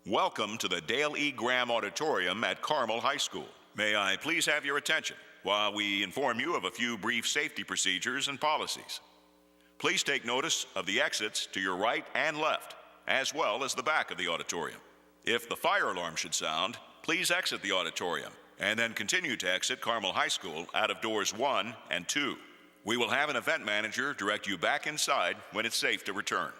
Welcome to the Dale E. Graham Auditorium at Carmel High School. May I please have your attention while we inform you of a few brief safety procedures and policies. Please take notice of the exits to your right and left, as well as the back of the auditorium. If the fire alarm should sound, please exit the auditorium and then continue to exit Carmel High School out of doors 1 and 2. We will have an event manager direct you back inside when it's safe to return.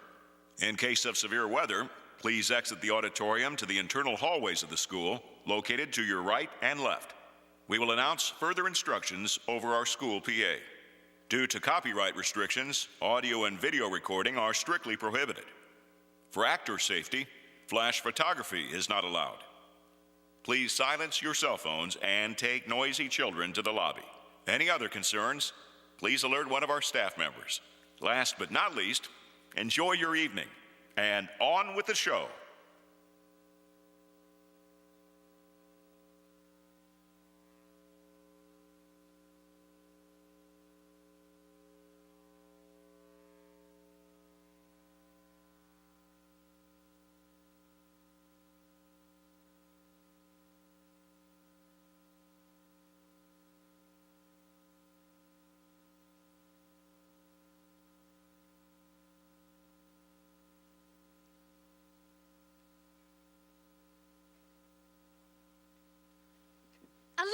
In case of severe weather, please exit the auditorium to the internal hallways of the school, located to your right and left. We will announce further instructions over our school PA. Due to copyright restrictions, audio and video recording are strictly prohibited. For actor safety, flash photography is not allowed. Please silence your cell phones and take noisy children to the lobby. Any other concerns, please alert one of our staff members. Last but not least, enjoy your evening. And on with the show. Aladdin!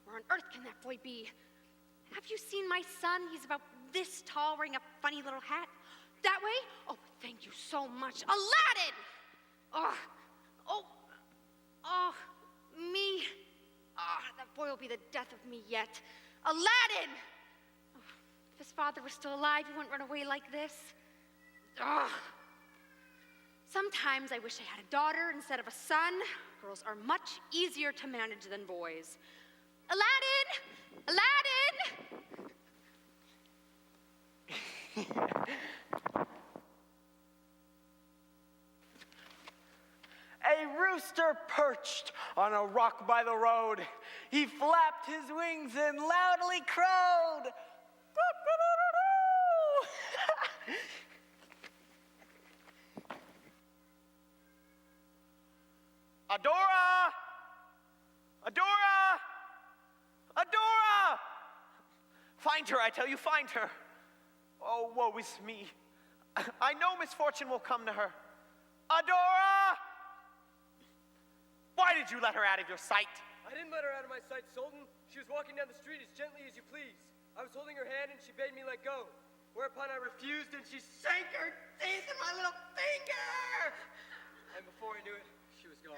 Where on earth can that boy be? Have you seen my son? He's about this tall, wearing a funny little hat. That way? Oh, thank you so much. Aladdin! Me. That boy will be the death of me yet. Aladdin! Oh, if his father was still alive, he wouldn't run away like this. Sometimes I wish I had a daughter instead of a son. Girls are much easier to manage than boys. Aladdin! Aladdin! A rooster perched on a rock by the road. He flapped his wings and loudly crowed. Adora! Adora! Adora! Find her, I tell you, find her. Oh, woe is me. I know misfortune will come to her. Adora! Why did you let her out of your sight? I didn't let her out of my sight, Sultan. She was walking down the street as gently as you please. I was holding her hand and she bade me let go. Whereupon I refused and she sank her teeth in my little finger! And before I knew it, she was gone.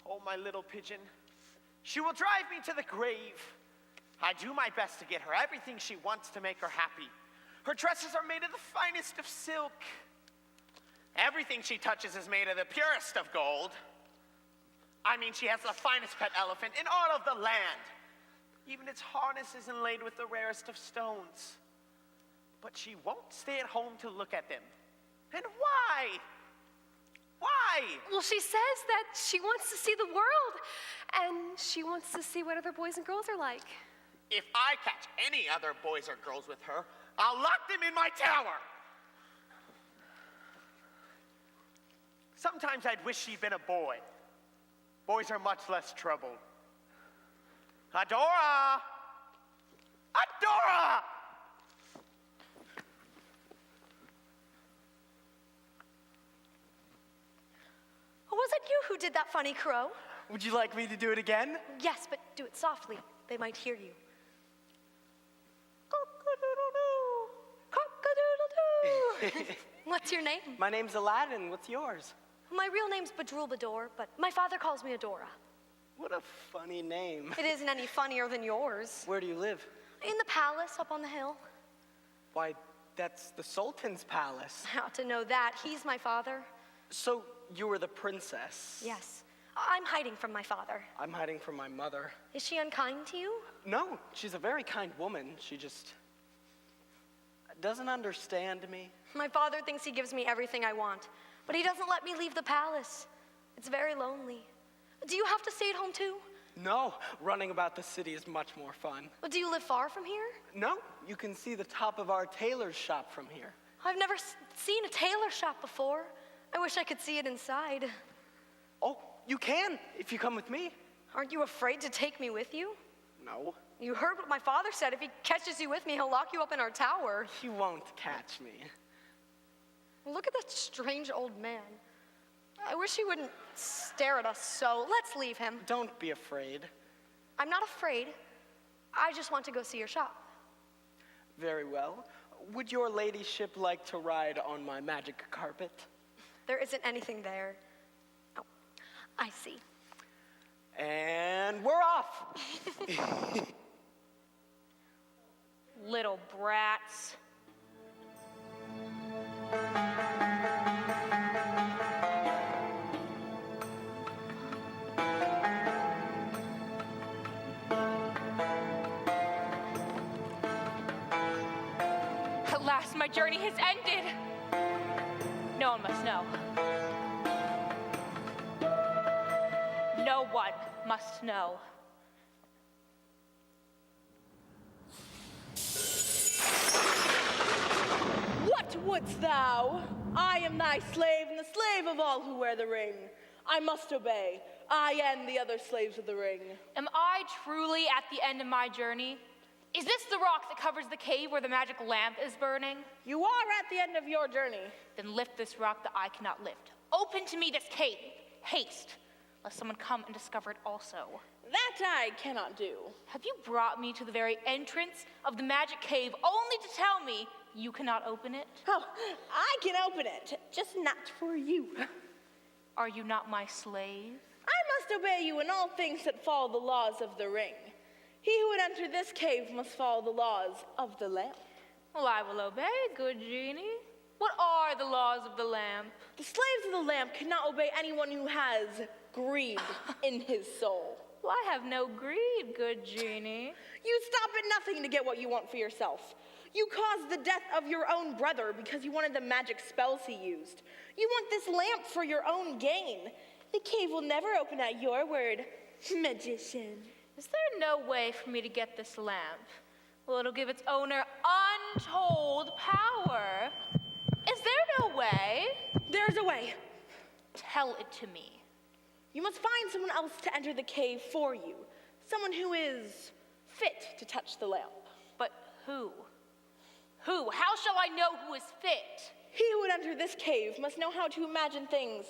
Oh, my little pigeon. She will drive me to the grave. I do my best to get her everything she wants to make her happy. Her dresses are made of the finest of silk. Everything she touches is made of the purest of gold. I mean, she has the finest pet elephant in all of the land. Even its harness is inlaid with the rarest of stones. But she won't stay at home to look at them. And why? Why? Well, she says that she wants to see the world, and she wants to see what other boys and girls are like. If I catch any other boys or girls with her, I'll lock them in my tower. Sometimes I'd wish she'd been a boy. Boys are much less trouble. Adora! Adora! Was it you who did that funny crow? Would you like me to do it again? Yes, but do it softly. They might hear you. Cock-a-doodle-doo! Cock-a-doodle-doo! What's your name? My name's Aladdin. What's yours? My real name's Badrul Bador, but my father calls me Adora. What a funny name. It isn't any funnier than yours. Where do you live? In the palace up on the hill. Why, that's the Sultan's palace. I ought to know that. He's my father. So you were the princess? Yes. I'm hiding from my father. I'm hiding from my mother. Is she unkind to you? No, she's a very kind woman. She just doesn't understand me. My father thinks he gives me everything I want, but he doesn't let me leave the palace. It's very lonely. Do you have to stay at home too? No, running about the city is much more fun. Well, do you live far from here? No, you can see the top of our tailor's shop from here. I've never seen a tailor shop before. I wish I could see it inside. Oh, you can if you come with me. Aren't you afraid to take me with you? No, You heard what my father said. If he catches you with me, he'll lock you up in our tower. he won't catch me. Look at that strange old man. I wish he wouldn't stare at us so. Let's leave him. Don't be afraid. I'm not afraid. I just want to go see your shop. Very well. Would your ladyship like to ride on my magic carpet? There isn't anything there. Oh, I see. And we're off. Little brats. At last, my journey has ended. No one must know. No one must know. What wouldst thou? I am thy slave, and the slave of all who wear the ring. I must obey. I and the other slaves of the ring. Am I truly at the end of my journey? Is this the rock that covers the cave where the magic lamp is burning? You are at the end of your journey. Then lift this rock that I cannot lift. Open to me this cave. Haste, lest someone come and discover it also. That I cannot do. Have you brought me to the very entrance of the magic cave only to tell me you cannot open it? Oh, I can open it, just not for you. Are you not my slave? I must obey you in all things that follow the laws of the ring. He who would enter this cave must follow the laws of the lamp. Well, I will obey, good genie. What are the laws of the lamp? The slaves of the lamp cannot obey anyone who has greed in his soul. Well, I have no greed, good genie. You stop at nothing to get what you want for yourself. You caused the death of your own brother because you wanted the magic spells he used. You want this lamp for your own gain. The cave will never open at your word, magician. Is there no way for me to get this lamp? Well, it'll give its owner untold power. Is there no way? There's a way. Tell it to me. You must find someone else to enter the cave for you. Someone who is fit to touch the lamp. But who? Who? How shall I know who is fit? He who would enter this cave must know how to imagine things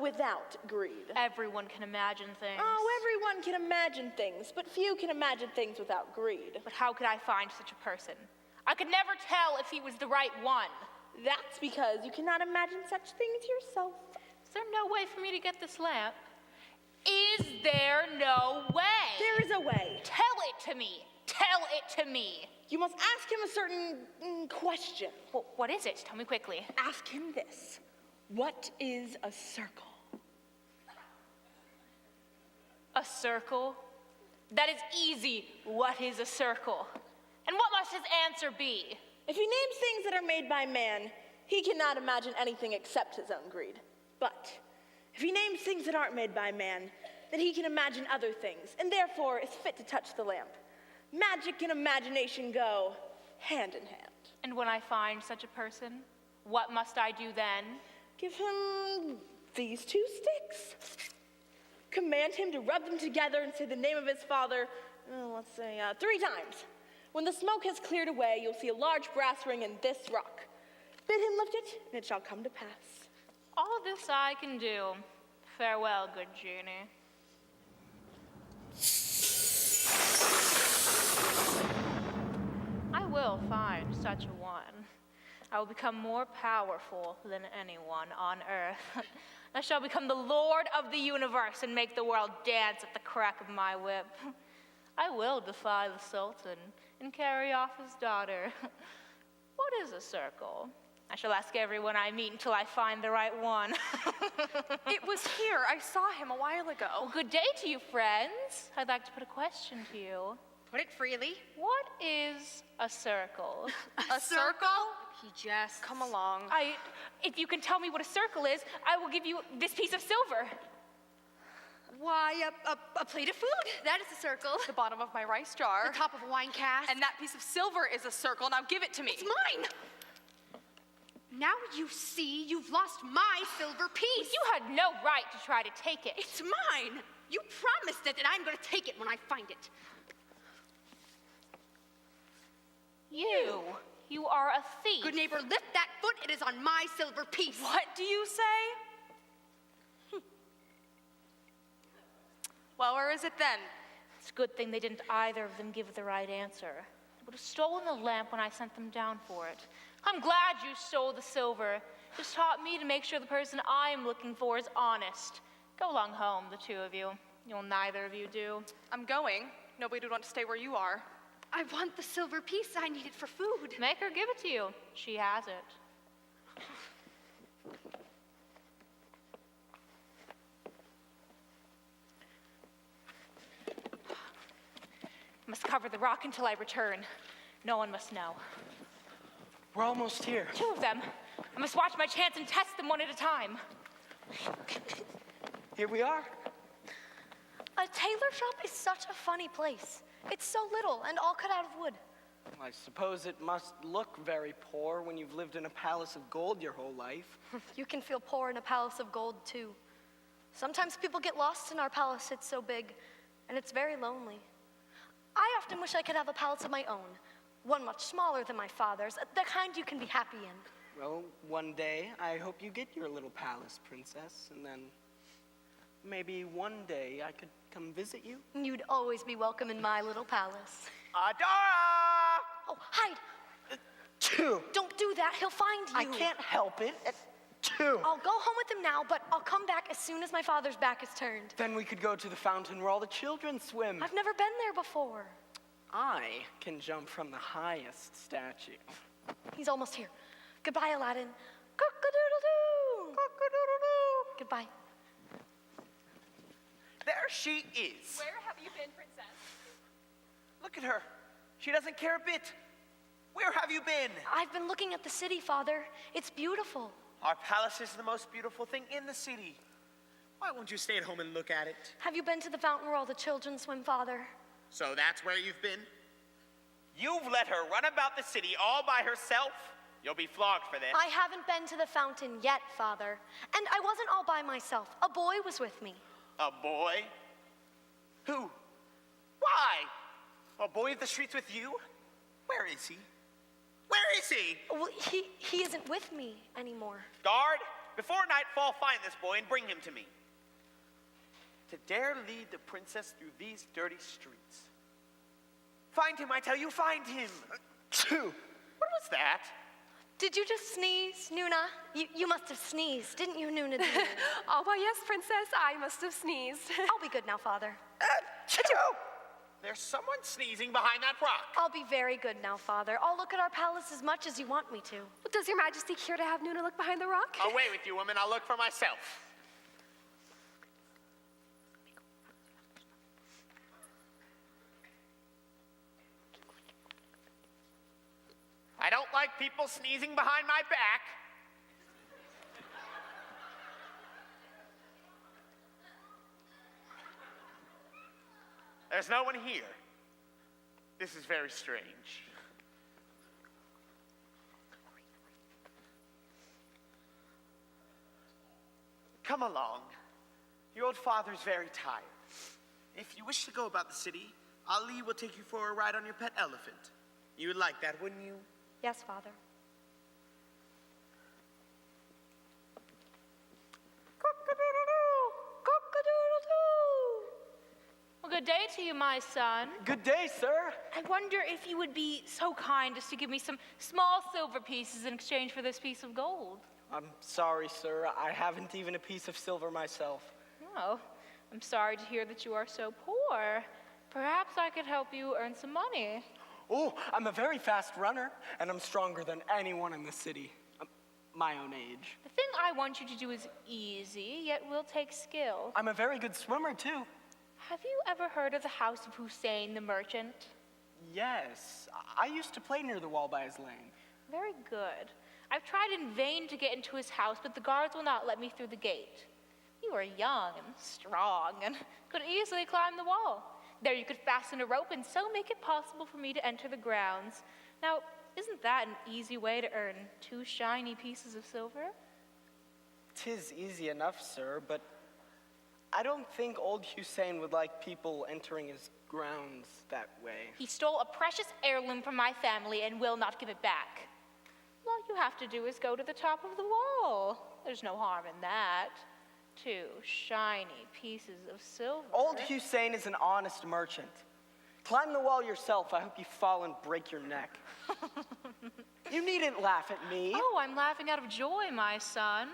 without greed. Everyone can imagine things. Oh, everyone can imagine things, but few can imagine things without greed. But how could I find such a person? I could never tell if he was the right one. That's because you cannot imagine such things yourself. Is there no way for me to get this lamp? Is there no way? There is a way. Tell it to me. Tell it to me. You must ask him a certain question. Well, what is it? Tell me quickly. Ask him this. What is a circle? A circle? That is easy. What is a circle? And what must his answer be? If he names things that are made by man, he cannot imagine anything except his own greed. But if he names things that aren't made by man, then he can imagine other things, and therefore is fit to touch the lamp. Magic and imagination go hand in hand. And when I find such a person, what must I do then? Give him these 2 sticks. Command him to rub them together and say the name of his father, 3 times. When the smoke has cleared away, you'll see a large brass ring in this rock. Bid him lift it, and it shall come to pass. All this I can do. Farewell, good genie. I will find such a one. I will become more powerful than anyone on earth. I shall become the Lord of the universe and make the world dance at the crack of my whip. I will defy the Sultan and carry off his daughter. What is a circle? I shall ask everyone I meet until I find the right one. It was here. I saw him a while ago. Well, good day to you, friends. I'd like to put a question to you. Put it freely. What is a circle? A circle? He just... Come along. If you can tell me what a circle is, I will give you this piece of silver. Why, a plate of food. That is a circle. The bottom of my rice jar. The top of a wine cask. And that piece of silver is a circle. Now give it to me. It's mine. Now you see you've lost my silver piece. You had no right to try to take it. It's mine. You promised it, and I'm going to take it when I find it. You are a thief. Good neighbor, lift that foot. It is on my silver piece. What do you say? Well, where is it then? It's a good thing they didn't either of them give the right answer. They would have stolen the lamp when I sent them down for it. I'm glad you stole the silver. Just taught me to make sure the person I'm looking for is honest. Go along home, the two of you. You'll neither of you do. I'm going. Nobody would want to stay where you are. I want the silver piece. I need it for food. Make her give it to you. She has it. I must cover the rock until I return. No one must know. We're almost here. Two of them. I must watch my chance and test them one at a time. Here we are. A tailor shop is such a funny place. It's so little and all cut out of wood. I suppose it must look very poor when you've lived in a palace of gold your whole life. You can feel poor in a palace of gold, too. Sometimes people get lost in our palace. It's so big, and it's very lonely. I often wish I could have a palace of my own, one much smaller than my father's, the kind you can be happy in. Well, one day, I hope you get your little palace, princess, and then maybe one day I could come visit you. You'd always be welcome in my little palace. Adora! Oh, hide! Don't do that. He'll find you. I can't help it. I'll go home with him now, but I'll come back as soon as my father's back is turned. Then we could go to the fountain where all the children swim. I've never been there before. I can jump from the highest statue. He's almost here. Goodbye, Aladdin. Cock-a-doodle-doo. Cock-a-doodle-doo. Goodbye. There she is. Where have you been, princess? Look at her. She doesn't care a bit. Where have you been? I've been looking at the city, Father. It's beautiful. Our palace is the most beautiful thing in the city. Why won't you stay at home and look at it? Have you been to the fountain where all the children swim, Father? So that's where you've been? You've let her run about the city all by herself? You'll be flogged for this. I haven't been to the fountain yet, Father. And I wasn't all by myself. A boy was with me. A boy? Who? Why? A boy of the streets with you? Where is he? Where is he? Well, he isn't with me anymore. Guard, before nightfall, find this boy and bring him to me. To dare lead the princess through these dirty streets. Find him, I tell you, find him. What was that? Did you just sneeze, Nuna? You must have sneezed, didn't you, Nuna? Oh, why, yes, princess, I must have sneezed. I'll be good now, Father. There's someone sneezing behind that rock. I'll be very good now, Father. I'll look at our palace as much as you want me to. Does your majesty care to have Nuna look behind the rock? Away with you, woman. I'll look for myself. I don't like people sneezing behind my back. There's no one here. This is very strange. Come along. Your old father's very tired. If you wish to go about the city, Ali will take you for a ride on your pet elephant. You would like that, wouldn't you? Yes, Father. Well, good day to you, my son. Good day, sir. I wonder if you would be so kind as to give me some small silver pieces in exchange for this piece of gold. I'm sorry, sir. I haven't even a piece of silver myself. Oh, I'm sorry to hear that you are so poor. Perhaps I could help you earn some money. Oh, I'm a very fast runner, and I'm stronger than anyone in the city. My own age. The thing I want you to do is easy, yet will take skill. I'm a very good swimmer, too. Have you ever heard of the house of Hussein the merchant? Yes. I used to play near the wall by his lane. Very good. I've tried in vain to get into his house, but the guards will not let me through the gate. You are young and strong and could easily climb the wall. There you could fasten a rope and so make it possible for me to enter the grounds. Now, isn't that an easy way to earn 2 shiny pieces of silver? 'Tis easy enough, sir, but I don't think old Hussein would like people entering his grounds that way. He stole a precious heirloom from my family and will not give it back. All you have to do is go to the top of the wall. There's no harm in that. 2 shiny pieces of silver. Old Hussein is an honest merchant. Climb the wall yourself. I hope you fall and break your neck. You needn't laugh at me. Oh, I'm laughing out of joy, my son.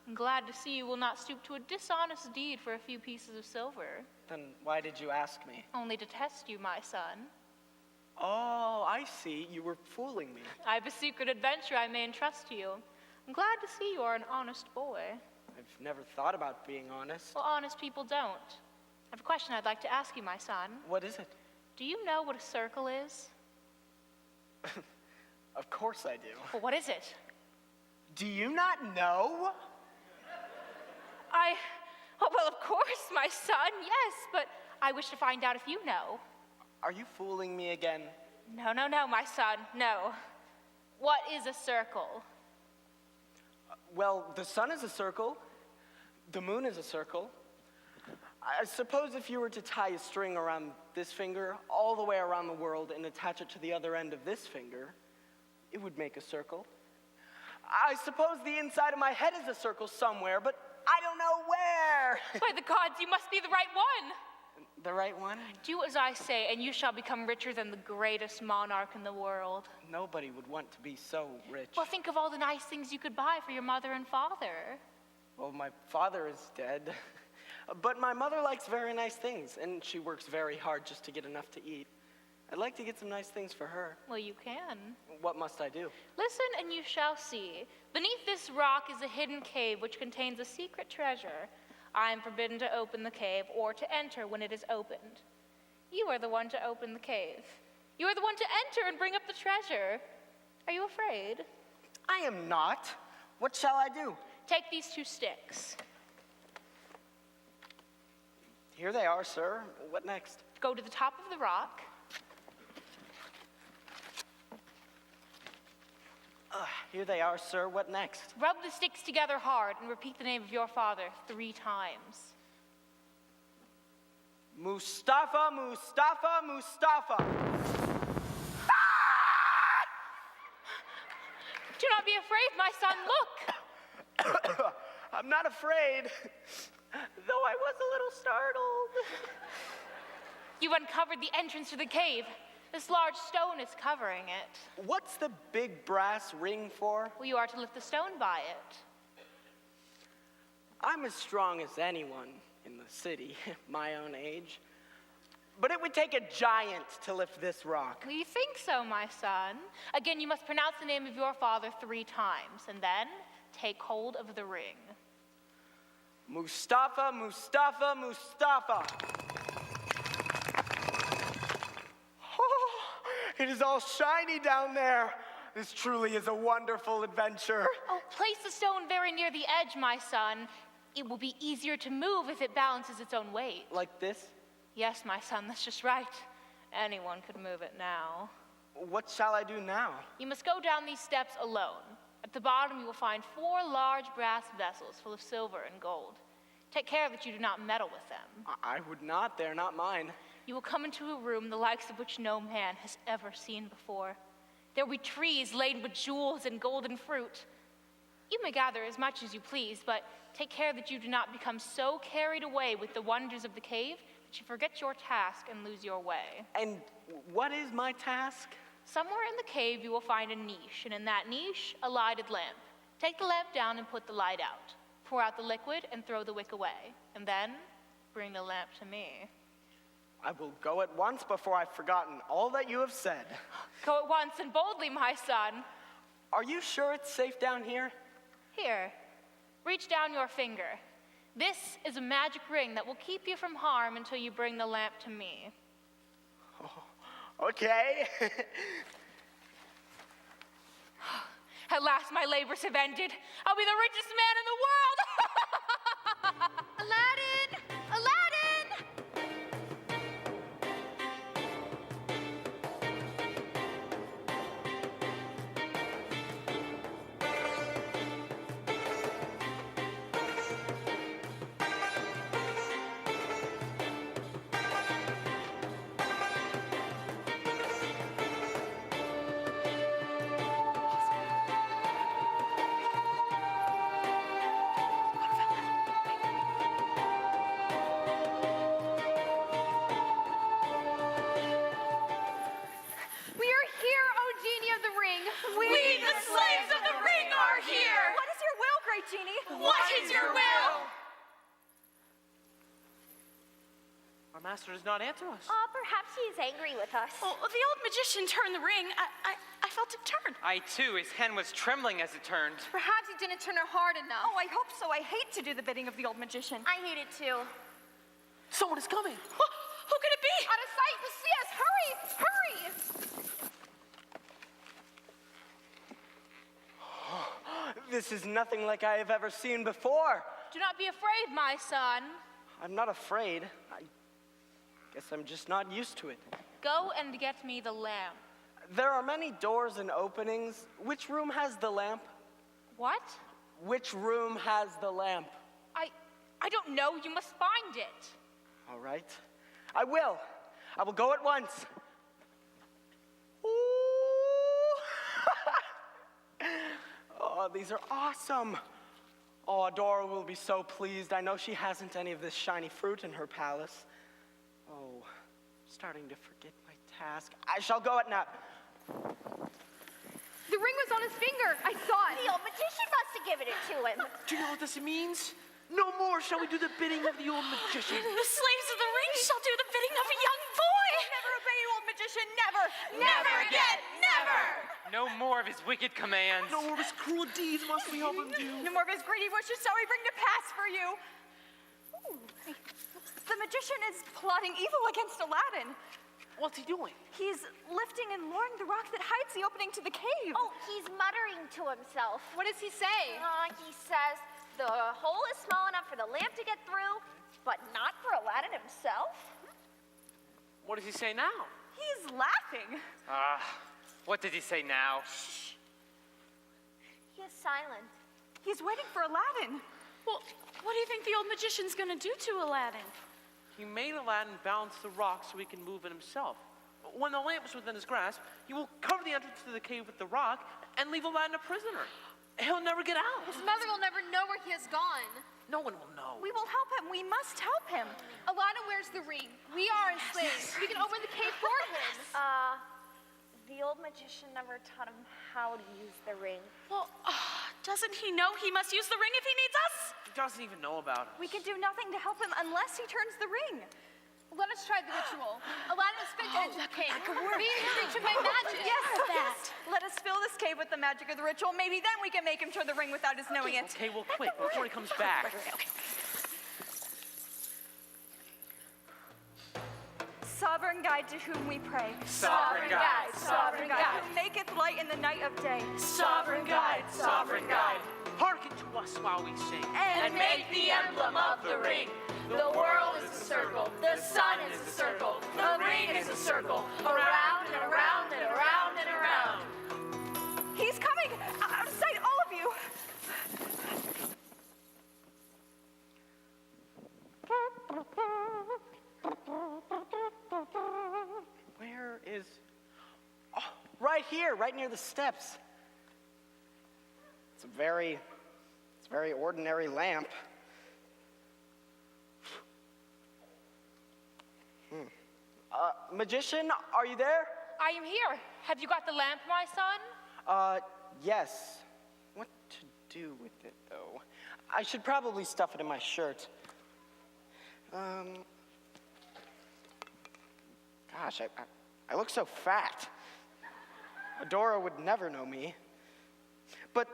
I'm glad to see you will not stoop to a dishonest deed for a few pieces of silver. Then why did you ask me? Only to test you, my son. Oh, I see. You were fooling me. I have a secret adventure I may entrust to you. I'm glad to see you are an honest boy. I've never thought about being honest. Well, honest people don't. I have a question I'd like to ask you, my son. What is it? Do you know what a circle is? Of course I do. Well, what is it? Do you not know? Oh, well, of course, my son, yes, but I wish to find out if you know. Are you fooling me again? No, my son, no. What is a circle? Well, the sun is a circle. The moon is a circle. I suppose if you were to tie a string around this finger all the way around the world and attach it to the other end of this finger, it would make a circle. I suppose the inside of my head is a circle somewhere, but I don't know where. By the gods, you must be the right one. The right one? Do as I say, and you shall become richer than the greatest monarch in the world. Nobody would want to be so rich. Well, think of all the nice things you could buy for your mother and father. Well, my father is dead. But my mother likes very nice things, and she works very hard just to get enough to eat. I'd like to get some nice things for her. Well, you can. What must I do? Listen, and you shall see. Beneath this rock is a hidden cave which contains a secret treasure. I am forbidden to open the cave or to enter when it is opened. You are the one to open the cave. You are the one to enter and bring up the treasure. Are you afraid? I am not. What shall I do? Take these 2 sticks. Here they are, sir. What next? Go to the top of the rock. Here they are, sir. What next? Rub the sticks together hard and repeat the name of your father 3 times. Mustafa, Mustafa, Mustafa. Do not be afraid, my son. Look. I'm not afraid, though I was a little startled. You've uncovered the entrance to the cave. This large stone is covering it. What's the big brass ring for? Well, you are to lift the stone by it. I'm as strong as anyone in the city, my own age. But it would take a giant to lift this rock. Well, you think so, my son. Again, you must pronounce the name of your father 3 times, and then take hold of the ring. Mustafa, Mustafa, Mustafa. It is all shiny down there. This truly is a wonderful adventure. Oh, place the stone very near the edge, my son. It will be easier to move if it balances its own weight. Like this? Yes, my son, that's just right. Anyone could move it now. What shall I do now? You must go down these steps alone. At the bottom, you will find 4 large brass vessels full of silver and gold. Take care that you do not meddle with them. I would not. They're not mine. You will come into a room the likes of which no man has ever seen before. There will be trees laden with jewels and golden fruit. You may gather as much as you please, but take care that you do not become so carried away with the wonders of the cave that you forget your task and lose your way. And what is my task? Somewhere in the cave you will find a niche, and in that niche, a lighted lamp. Take the lamp down and put the light out. Pour out the liquid and throw the wick away. And then, bring the lamp to me. I will go at once before I've forgotten all that you have said. Go at once and boldly, my son. Are you sure it's safe down here? Here, reach down your finger. This is a magic ring that will keep you from harm until you bring the lamp to me. Oh, okay. At last my labors have ended. I'll be the richest man in the world. Aladdin! Aladdin! Our master does not answer us. Perhaps he is angry with us. Oh, the old magician turned the ring. I felt it turn. I too, his hand was trembling as it turned. Perhaps he didn't turn it hard enough. Oh, I hope so. I hate to do the bidding of the old magician. I hate it too. Someone is coming. Who could it be? Out of sight, you see us. Hurry, hurry. This is nothing like I have ever seen before. Do not be afraid, my son. I'm not afraid. I guess I'm just not used to it. Go and get me the lamp. There are many doors and openings. Which room has the lamp? What? Which room has the lamp? I don't know. You must find it. All right. I will. I will go at once. Ooh. Oh, these are awesome. Oh, Adora will be so pleased. I know she hasn't any of this shiny fruit in her palace. Oh, starting to forget my task. I shall go at now. The ring was on his finger. I saw it. The old magician must have given it to him. Do you know what this means? No more shall we do the bidding of the old magician. The slaves of the ring shall do the bidding of a young boy. Never obey you, old magician. Never. Never again. Never. No more of his wicked commands. No more of his cruel deeds must we help him do. No more of his greedy wishes shall we bring to pass for you. Ooh. The magician is plotting evil against Aladdin. What's he doing? He's lifting and lowering the rock that hides the opening to the cave. Oh, he's muttering to himself. What does he say? He says the hole is small enough for the lamp to get through, but not for Aladdin himself. What does he say now? He's laughing. What did he say now? He is silent. He's waiting for Aladdin. Well, what do you think the old magician's gonna do to Aladdin? He made Aladdin balance the rock so he can move it himself. When the lamp is within his grasp, he will cover the entrance to the cave with the rock and leave Aladdin a prisoner. He'll never get out. His mother will never know where he has gone. No one will know. We will help him. We must help him. Aladdin wears the ring. We are his slaves. We can open the cave for him. The old magician never taught him how to use the ring. Well, doesn't he know he must use the ring if he needs us? He doesn't even know about it. We can do nothing to help him unless he turns the ring. Let us try the ritual. Aladdin is fit to enter the cave. Be in reach of my magic. Yes, that. Let us fill this cave with the magic of the ritual. Maybe then we can make him turn the ring without his knowing it. Okay, well, quick, before he comes back. Okay. Sovereign guide to whom we pray. Sovereign guide, Sovereign guide, who maketh light in the night of day. Sovereign guide, sovereign guide. Hearken to us while we sing. And make the emblem of the ring. The world is a circle, the sun is a circle, the ring is a circle, around and around and around and around. He's coming! Out of sight, all of you! Where is... Oh, right here, right near the steps. It's a very ordinary lamp. Magician, are you there? I am here. Have you got the lamp, my son? Yes. What to do with it, though? I should probably stuff it in my shirt. Gosh, I look so fat. Adora would never know me. But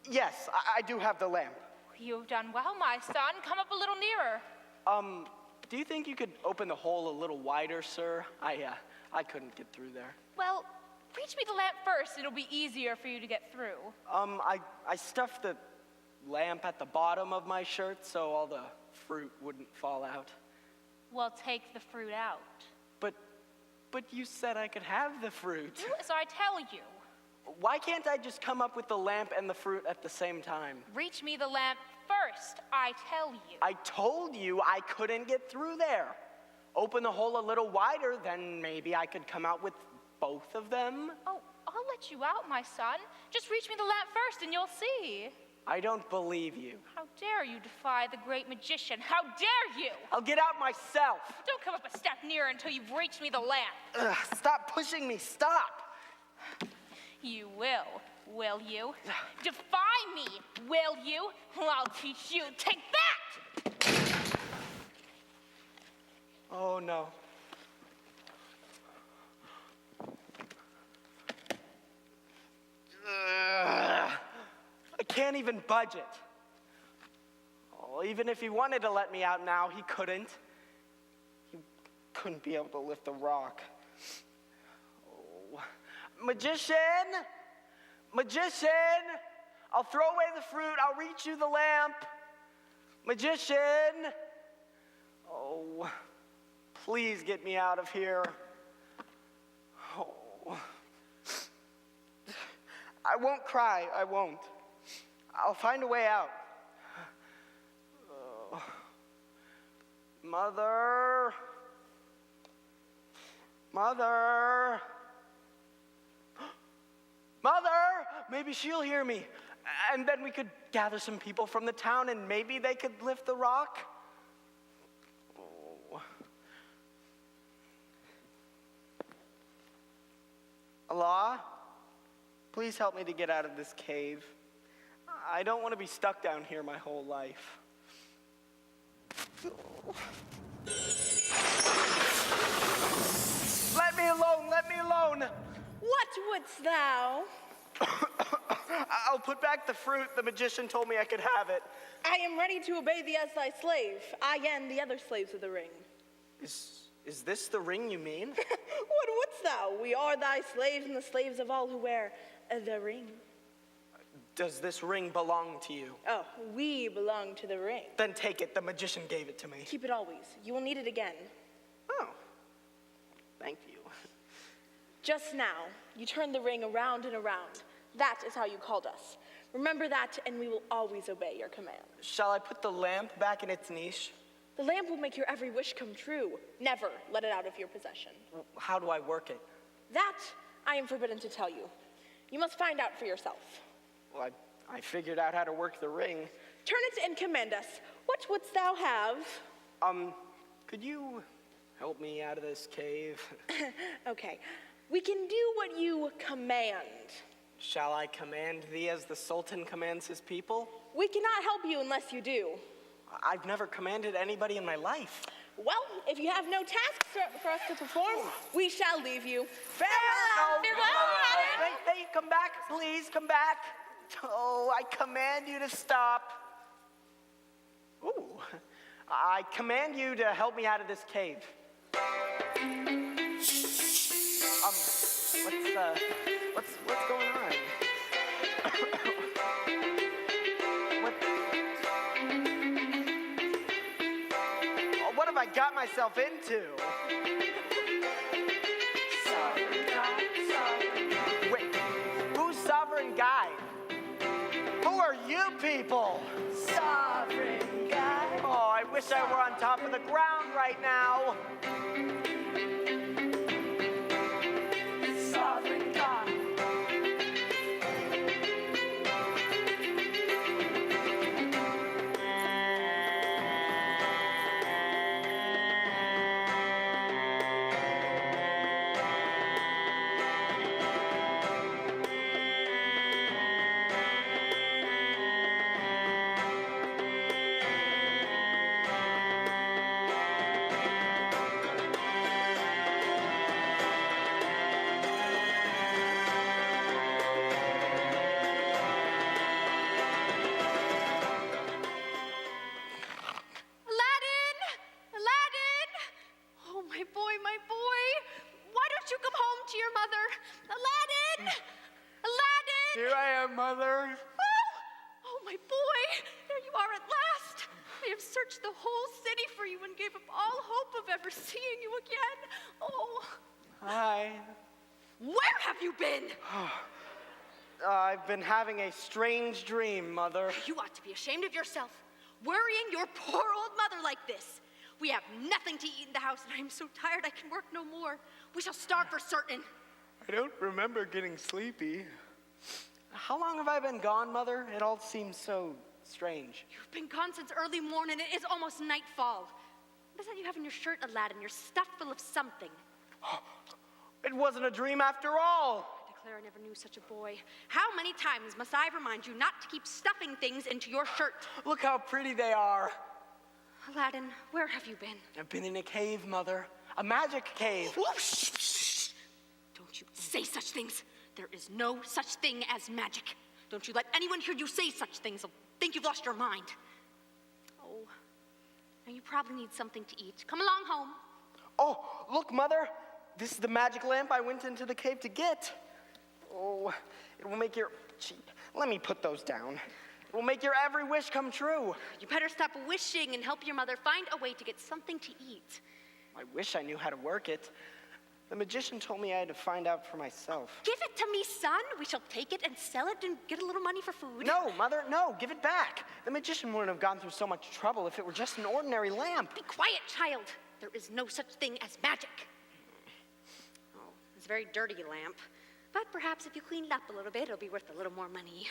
yes, I do have the lamp. You've done well, my son. Come up a little nearer. Do you think you could open the hole a little wider, sir? I couldn't get through there. Well, reach me the lamp first. It'll be easier for you to get through. I stuffed the lamp at the bottom of my shirt so all the fruit wouldn't fall out. Well, take the fruit out. But you said I could have the fruit. Do as I tell you. Why can't I just come up with the lamp and the fruit at the same time? Reach me the lamp first, I tell you. I told you I couldn't get through there. Open the hole a little wider, then maybe I could come out with both of them. Oh, I'll let you out, my son. Just reach me the lamp first and you'll see. I don't believe you. How dare you defy the great magician? How dare you? I'll get out myself. Don't come up a step nearer until you've reached me the lamp. Ugh, stop pushing me, stop. You will you? Defy me, will you? Well, I'll teach you. Take that! Oh, no. I can't even budge it. Oh, even if he wanted to let me out now, he couldn't. He couldn't be able to lift a rock. Oh. Magician! Magician! I'll throw away the fruit. I'll reach you the lamp. Magician! Oh, please get me out of here. Oh. I won't cry. I won't. I'll find a way out. Oh. Mother. Mother. Mother! Maybe she'll hear me. And then we could gather some people from the town and maybe they could lift the rock. Oh. Allah, please help me to get out of this cave. I don't want to be stuck down here my whole life. Let me alone, let me alone. What wouldst thou? I'll put back the fruit. The magician told me I could have it. I am ready to obey thee as thy slave, I and the other slaves of the ring. Is this the ring you mean? What wouldst thou? We are thy slaves and the slaves of all who wear the ring. Does this ring belong to you? Oh, we belong to the ring. Then take it. The magician gave it to me. Keep it always. You will need it again. Oh, thank you. Just now, you turned the ring around and around. That is how you called us. Remember that, and we will always obey your command. Shall I put the lamp back in its niche? The lamp will make your every wish come true. Never let it out of your possession. How do I work it? That I am forbidden to tell you. You must find out for yourself. Well, I figured out how to work the ring. Turn it and command us. What wouldst thou have? Could you help me out of this cave? Okay. We can do what you command. Shall I command thee as the Sultan commands his people? We cannot help you unless you do. I've never commanded anybody in my life. Well, if you have no tasks for us to perform, we shall leave you. Farewell! Farewell! Wait, come back, please, come back. Oh, I command you to stop. Ooh, I command you to help me out of this cave. What's going on? What have I got myself into? Wait, who's sovereign guide? Who are you people? Sovereign guide. Oh, I wish I were on top of the ground right now. Sovereign guide. Here I am, Mother. Oh, my boy, there you are at last. I have searched the whole city for you and gave up all hope of ever seeing you again. Oh. Hi. Where have you been? I've been having a strange dream, Mother. You ought to be ashamed of yourself, worrying your poor old mother like this. We have nothing to eat in the house, and I am so tired I can work no more. We shall starve for certain. I don't remember getting sleepy. How long have I been gone, Mother? It all seems so strange. You've been gone since early morning. It is almost nightfall. What is that you have in your shirt, Aladdin? You're stuffed full of something. It wasn't a dream after all. I declare I never knew such a boy. How many times must I remind you not to keep stuffing things into your shirt? Look how pretty they are. Aladdin, where have you been? I've been in a cave, Mother. A magic cave. Oh, shh, shh. Don't you say such things. There is no such thing as magic. Don't you let anyone hear you say such things. They'll think you've lost your mind. Oh, now you probably need something to eat. Come along home. Oh, look, Mother. This is the magic lamp I went into the cave to get. Oh, it will make your... Gee, let me put those down. It will make your every wish come true. You better stop wishing and help your mother find a way to get something to eat. I wish I knew how to work it. The magician told me I had to find out for myself. Give it to me, son. We shall take it and sell it and get a little money for food. No, Mother, no. Give it back. The magician wouldn't have gone through so much trouble if it were just an ordinary lamp. Be quiet, child. There is no such thing as magic. Oh, it's a very dirty lamp. But perhaps if you clean it up a little bit, it'll be worth a little more money.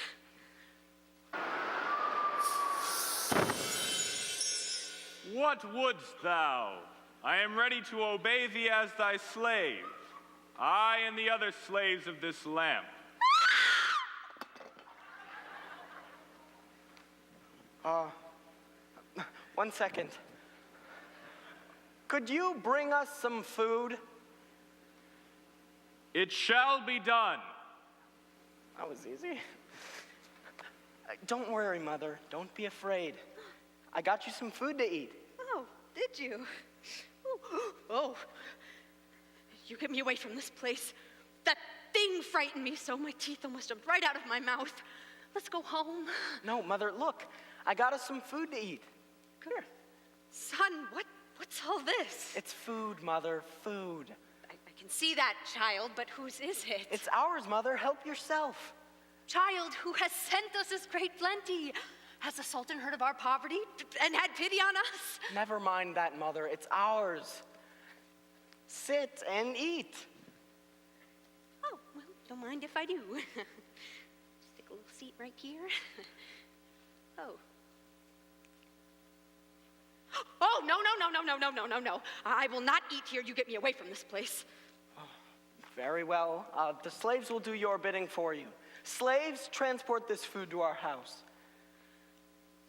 What wouldst thou? I am ready to obey thee as thy slave. I and the other slaves of this lamp. 1 second. Could you bring us some food? It shall be done. That was easy. Don't worry, Mother. Don't be afraid. I got you some food to eat. Oh, did you? Oh. You get me away from this place. That thing frightened me so my teeth almost jumped right out of my mouth. Let's go home. No, Mother, look. I got us some food to eat. Here. Son, what's all this? It's food, Mother, food. I can see that, child, but whose is it? It's ours, Mother. Help yourself. Child, who has sent us this great plenty? Has the Sultan heard of our poverty and had pity on us? Never mind that, Mother. It's ours. Sit and eat. Oh, well, don't mind if I do. Just take a little seat right here. Oh. Oh, no. I will not eat here. You get me away from this place. Very well. The slaves will do your bidding for you. Slaves, transport this food to our house.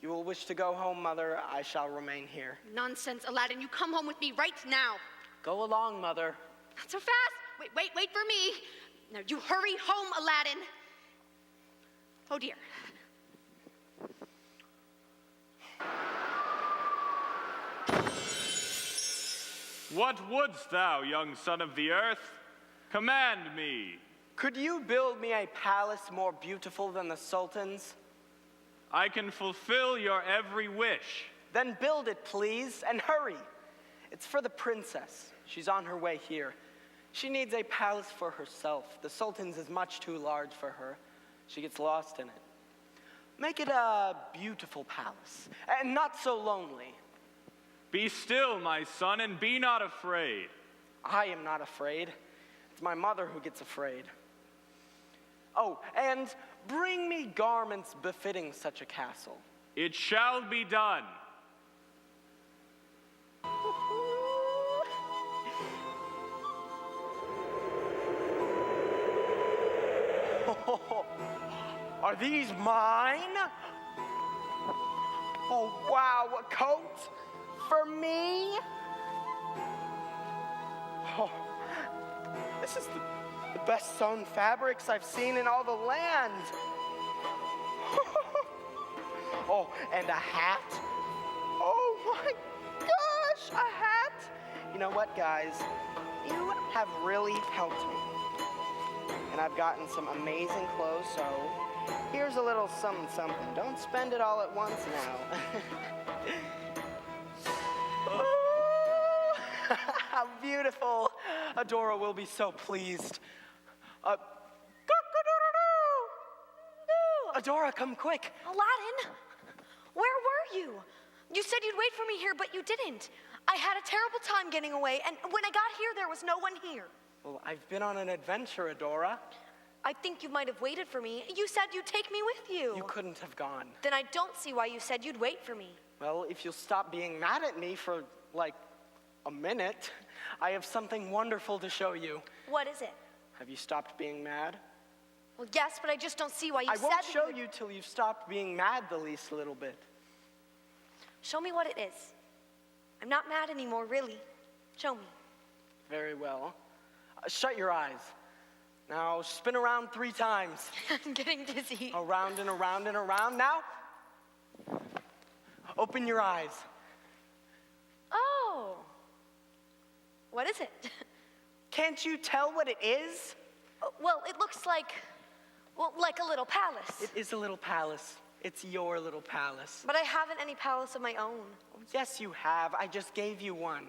You will wish to go home, Mother. I shall remain here. Nonsense, Aladdin. You come home with me right now. Go along, Mother. Not so fast. Wait for me. Now you hurry home, Aladdin. Oh, dear. What wouldst thou, young son of the earth? Command me. Could you build me a palace more beautiful than the Sultan's? I can fulfill your every wish. Then build it, please, and hurry. It's for the princess. She's on her way here. She needs a palace for herself. The Sultan's is much too large for her. She gets lost in it. Make it a beautiful palace, and not so lonely. Be still, my son, and be not afraid. I am not afraid. It's my mother who gets afraid. Oh, and bring me garments befitting such a castle. It shall be done. Are these mine? Oh, wow, a coat for me? Oh, this is the best sewn fabrics I've seen in all the land. Oh, and a hat. Oh my gosh, a hat. You know what, guys? You have really helped me. And I've gotten some amazing clothes, so here's a little something. Don't spend it all at once now. Oh, how beautiful. Adora will be so pleased. Adora, come quick. Aladdin, where were you? You said you'd wait for me here, but you didn't. I had a terrible time getting away, and when I got here, there was no one here. Well, I've been on an adventure, Adora. I think you might have waited for me. You said you'd take me with you. You couldn't have gone. Then I don't see why you said you'd wait for me. Well, if you'll stop being mad at me for, like, a minute, I have something wonderful to show you. What is it? Have you stopped being mad? Well, yes, but I just don't see why you I said won't that show you till you've stopped being mad the least little bit. Show me what it is. I'm not mad anymore, really. Show me. Very well. Shut your eyes. Now spin around 3 times. I'm getting dizzy. Around and around and around. Now, open your eyes. Oh. What is it? Can't you tell what it is? Well, it looks like a little palace. It is a little palace. It's your little palace. But I haven't any palace of my own. Yes, you have. I just gave you one.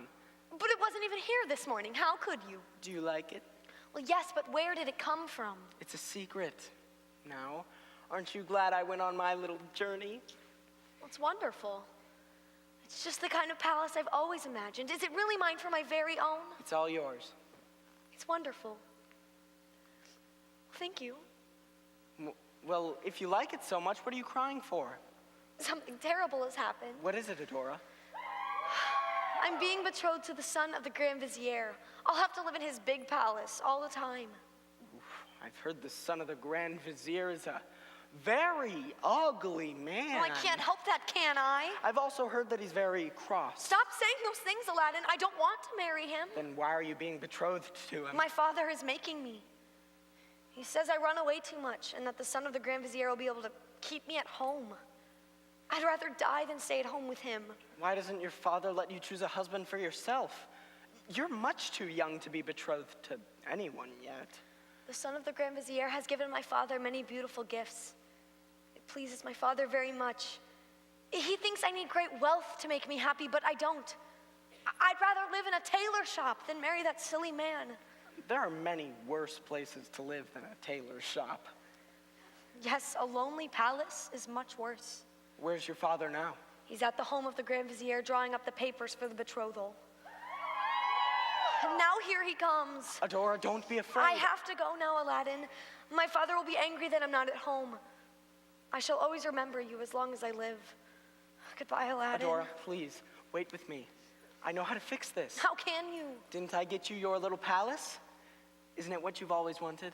But it wasn't even here this morning. How could you? Do you like it? Well, yes, but where did it come from? It's a secret. Now, aren't you glad I went on my little journey? Well, it's wonderful. It's just the kind of palace I've always imagined. Is it really mine for my very own? It's all yours. It's wonderful. Thank you. Well, if you like it so much, what are you crying for? Something terrible has happened. What is it, Adora? I'm being betrothed to the son of the Grand Vizier. I'll have to live in his big palace all the time. I've heard the son of the Grand Vizier is a very ugly man. Well, I can't help that, can I? I've also heard that he's very cross. Stop saying those things, Aladdin. I don't want to marry him. Then why are you being betrothed to him? My father is making me. He says I run away too much and that the son of the Grand Vizier will be able to keep me at home. I'd rather die than stay at home with him. Why doesn't your father let you choose a husband for yourself? You're much too young to be betrothed to anyone yet. The son of the Grand Vizier has given my father many beautiful gifts. It pleases my father very much. He thinks I need great wealth to make me happy, but I don't. I'd rather live in a tailor shop than marry that silly man. There are many worse places to live than a tailor shop. Yes, a lonely palace is much worse. Where's your father now? He's at the home of the Grand Vizier drawing up the papers for the betrothal. And now here he comes. Adora, don't be afraid. I have to go now, Aladdin. My father will be angry that I'm not at home. I shall always remember you as long as I live. Goodbye, Aladdin. Adora, please, wait with me. I know how to fix this. How can you? Didn't I get you your little palace? Isn't it what you've always wanted?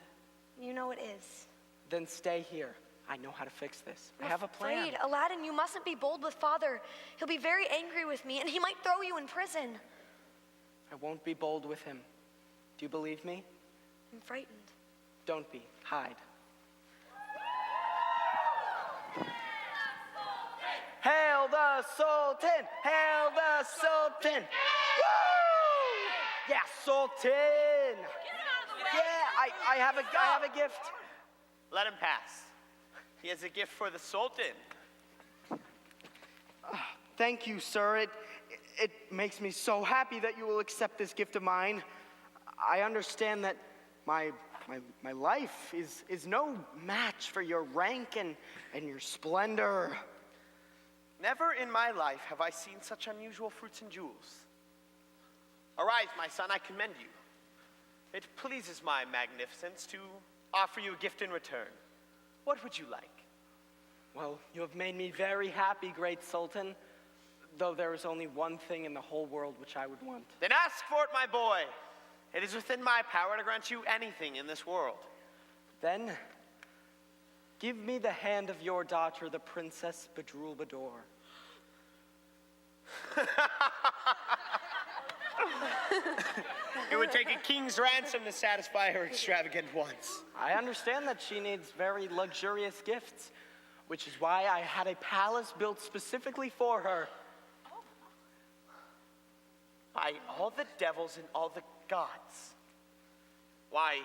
You know it is. Then stay here. I know how to fix this. I I'm have a plan. afraid. Aladdin, you mustn't be bold with father. He'll be very angry with me, and he might throw you in prison. I won't be bold with him. Do you believe me? I'm frightened. Don't be. Hide. Hail the Sultan! Hail the Sultan! Woo! Yeah, Sultan! Yeah, I have a gift. Let him pass. He has a gift for the Sultan. Thank you, sir. It makes me so happy that you will accept this gift of mine. I understand that my life is no match for your rank and your splendor. Never in my life have I seen such unusual fruits and jewels. Arise, my son, I commend you. It pleases my magnificence to offer you a gift in return. What would you like? Well, you have made me very happy, great Sultan, though there is only one thing in the whole world which I would want. Then ask for it, my boy. It is within my power to grant you anything in this world. Then, give me the hand of your daughter, the Princess Badroulbadour. It would take a king's ransom to satisfy her extravagant wants. I understand that she needs very luxurious gifts, which is why I had a palace built specifically for her. By all the devils and all the gods. Why,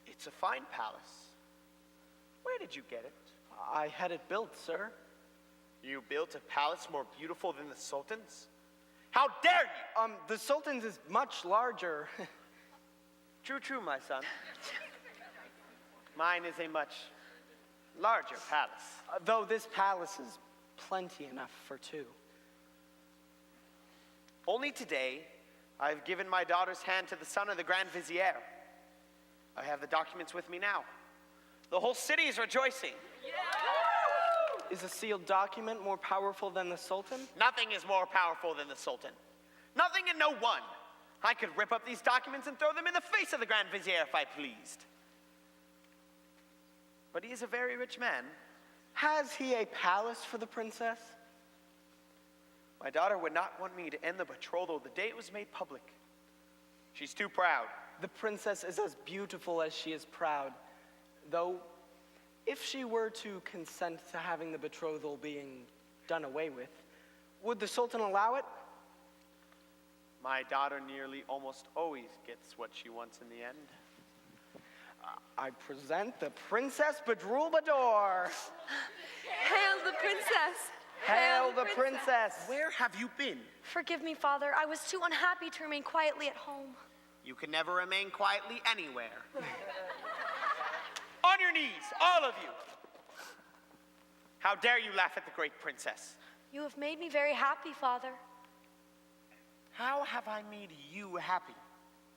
it's a fine palace. Where did you get it? I had it built, sir. You built a palace more beautiful than the Sultan's? How dare you! The Sultan's is much larger. True, my son. Mine is a much larger palace. Though this palace is plenty enough for two. Only today, I've given my daughter's hand to the son of the Grand Vizier. I have the documents with me now. The whole city is rejoicing. Is a sealed document more powerful than the Sultan? Nothing is more powerful than the Sultan. Nothing and no one. I could rip up these documents and throw them in the face of the Grand Vizier if I pleased. But he is a very rich man. Has he a palace for the princess? My daughter would not want me to end the betrothal the day it was made public. She's too proud. The princess is as beautiful as she is proud. Though, if she were to consent to having the betrothal being done away with, would the Sultan allow it? My daughter nearly almost always gets what she wants in the end. I present the Princess Badroulbadour. Hail the princess! Hail the princess! Where have you been? Forgive me, Father. I was too unhappy to remain quietly at home. You can never remain quietly anywhere. On your knees, all of you. How dare you laugh at the great princess? You have made me very happy, Father. How have I made you happy?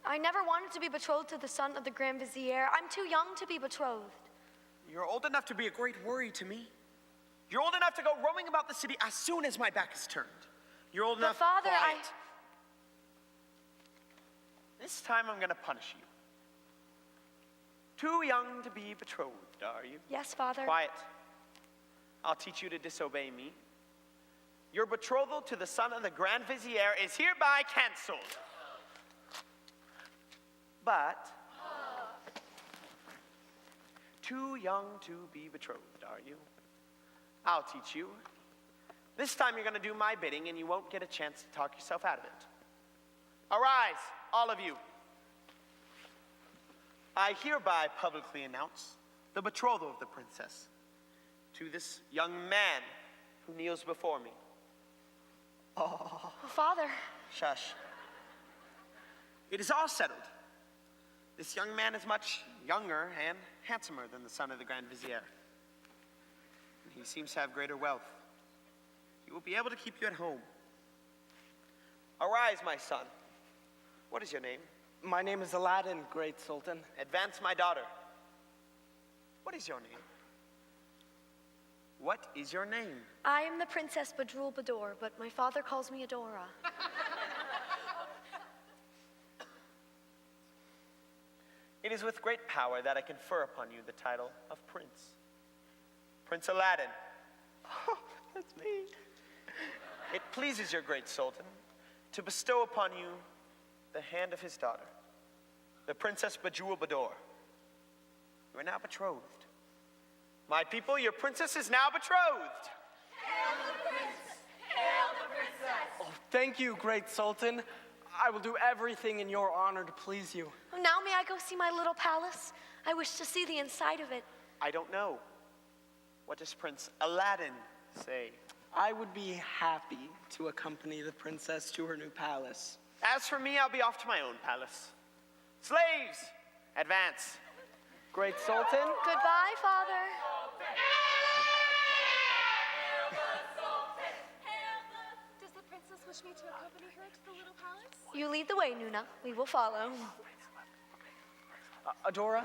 I never wanted to be betrothed to the son of the Grand Vizier. I'm too young to be betrothed. You're old enough to be a great worry to me. You're old enough to go roaming about the city as soon as my back is turned. You're old enough. Father, Quiet. This time I'm going to punish you. Too young to be betrothed, are you? Yes, Father. Quiet. I'll teach you to disobey me. Your betrothal to the son of the Grand Vizier is hereby canceled. But, too young to be betrothed, are you? I'll teach you. This time you're going to do my bidding and you won't get a chance to talk yourself out of it. Arise, all of you. I hereby publicly announce the betrothal of the princess to this young man who kneels before me. Oh, Father. Shush. It is all settled. This young man is much younger and handsomer than the son of the Grand Vizier. He seems to have greater wealth. He will be able to keep you at home. Arise, my son. What is your name? My name is Aladdin, great Sultan. Advance, my daughter. What is your name? What is your name? I am the Princess Badroulbadour, but my father calls me Adora. It is with great power that I confer upon you the title of Prince. Prince Aladdin. Oh, that's me. It pleases your great Sultan to bestow upon you the hand of his daughter, the Princess Badroulbadour. You are now betrothed. My people, your princess is now betrothed. Hail the prince! Hail the princess! Oh, thank you, great Sultan. I will do everything in your honor to please you. Now may I go see my little palace? I wish to see the inside of it. I don't know. What does Prince Aladdin say? I would be happy to accompany the princess to her new palace. As for me, I'll be off to my own palace. Slaves, advance. Great Sultan. Goodbye, Father. Does the princess wish me to accompany her to the little palace? You lead the way, Nuna. We will follow. Adora,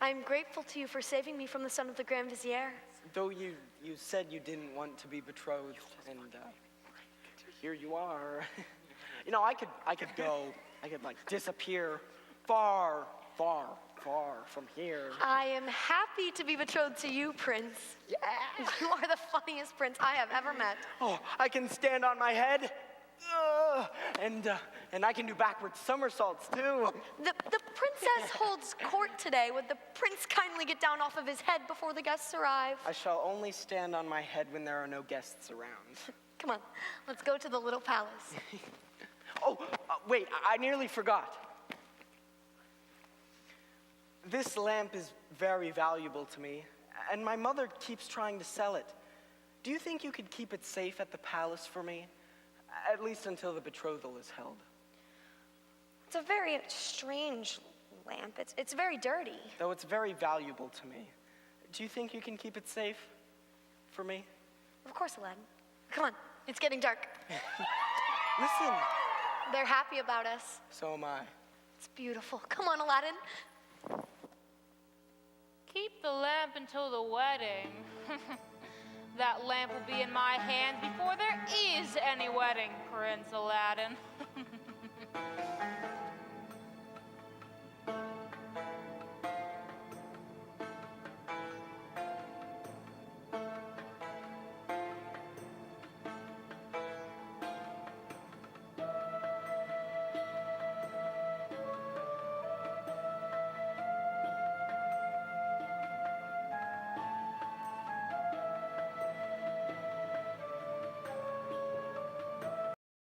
I'm grateful to you for saving me from the son of the Grand Vizier. though you said you didn't want to be betrothed, and here you are. You know, I could go. I could like disappear far, far, far from here. I am happy to be betrothed to you, Prince. Yeah. You are the funniest prince I have ever met. Oh, I can stand on my head. And I can do backward somersaults too. The princess holds court today. Would the prince kindly get down off of his head before the guests arrive? I shall only stand on my head when there are no guests around. Come on, let's go to the little palace. Oh, wait, I nearly forgot. This lamp is very valuable to me, and my mother keeps trying to sell it. Do you think you could keep it safe at the palace for me? At least until the betrothal is held. It's a very strange lamp. It's very dirty. Though it's very valuable to me. Do you think you can keep it safe for me? Of course, Aladdin. Come on, it's getting dark. Listen. They're happy about us. So am I. It's beautiful. Come on, Aladdin. Keep the lamp until the wedding. That lamp will be in my hands before there is any wedding, Prince Aladdin.